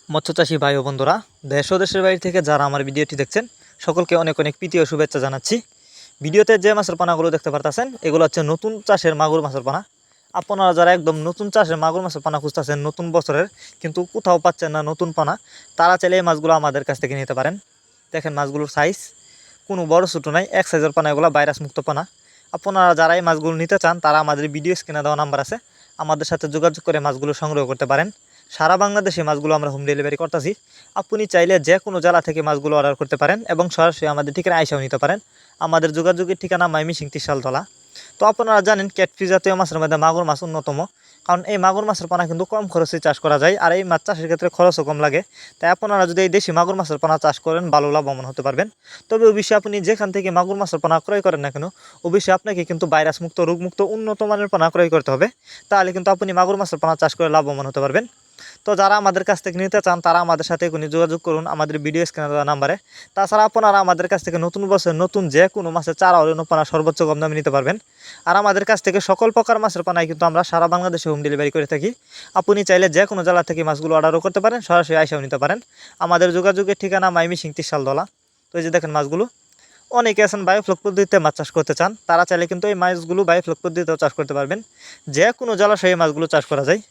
মৎস্যচাষী ভাই ও বন্ধুরা, দেশ ও দেশের বাইরে থেকে যারা আমার ভিডিওটি দেখছেন সকলকে অনেক অনেক প্রীতি ও শুভেচ্ছা জানাচ্ছি। ভিডিওতে যে মাছের পানাগুলো দেখতে পারতেছেন এগুলো হচ্ছে নতুন চাষের মাগুর মাছের পানা। আপনারা যারা একদম নতুন চাষের মাগুর মাছের পানা খুঁজতেছেন নতুন বছরের, কিন্তু কোথাও পাচ্ছেন না নতুন পানা, তারা চাইলে এই মাছগুলো আমাদের কাছ থেকে নিতে পারেন। দেখেন মাছগুলোর সাইজ কোনো বড় ছোটো নাই, এক সাইজের পানা, এগুলো ভাইরাস মুক্ত পানা। আপনারা যারা এই মাছগুলো নিতে চান তারা আমাদের ভিডিও স্ক্রিনে দেওয়া নাম্বার আছে, আমাদের সাথে যোগাযোগ করে মাছগুলো সংগ্রহ করতে পারেন। সারা বাংলাদেশে মাছগুলো আমরা হোম ডেলিভারি করতেছি। আপনি চাইলে যে কোনো জেলা থেকে মাছগুলো অর্ডার করতে পারেন এবং সরাসরি আমাদের ঠিকানা আইসাও নিতে পারেন। আমাদের যোগাযোগের ঠিকানা ময়মনসিংহ ত্রিশালতলা। তো আপনারা জানেন ক্যাটফিশ জাতীয় মাছের মধ্যে মাগুর মাছ অন্যতম, কারণ এই মাগুর মাছের পানা কিন্তু কম খরচে চাষ করা যায়, আর এই মাছ চাষের ক্ষেত্রে খরচও কম লাগে। তাই আপনারা যদি এই দেশি মাগুর মাছের পানা চাষ করেন ভালো লাভবান হতে পারবেন। তবে অবশ্যই আপনি যেখান থেকে মাগুর মাছের পানা ক্রয় করেন না কেন, অবশ্যই আপনাকে কিন্তু ভাইরাস মুক্ত, রোগমুক্ত, উন্নত মানের পানা ক্রয় করতে হবে। তাহলে কিন্তু আপনি মাগুর মাছের পানা চাষ করে লাভবান হতে পারবেন। তো যারা আমাদের কাছ থেকে নিতে চান তারা আমাদের সাথে এখনই যোগাযোগ করুন আমাদের ভিডিও স্ক্রিনে দেওয়া নাম্বারে। তাছাড়া আপনারা আমাদের কাছ থেকে নতুন বছর নতুন যে কোনো মাছের চারা ও পানা সর্বোচ্চ কম দামে নিতে পারবেন। আর আমাদের কাছ থেকে সকল প্রকার মাছের পানাই কিন্তু আমরা সারা বাংলাদেশে হোম ডেলিভারি করে থাকি। আপনি চাইলে যে কোনো জেলা থেকে মাছগুলো অর্ডারও করতে পারেন, সরাসরি আইসাও নিতে পারেন। আমাদের যোগাযোগের ঠিকানা ময়মনসিংহ ত্রিশালতলা। তো এই যে দেখেন মাছগুলো, অনেকে আছেন বায়োফ্লক পদ্ধতিতে মাছ চাষ করতে চান, তারা চাইলে কিন্তু এই মাছগুলো বায়োফ্লক পদ্ধতিতেও চাষ করতে পারবেন। যে কোনো জলাশয়ে মাছগুলো চাষ করা যায়।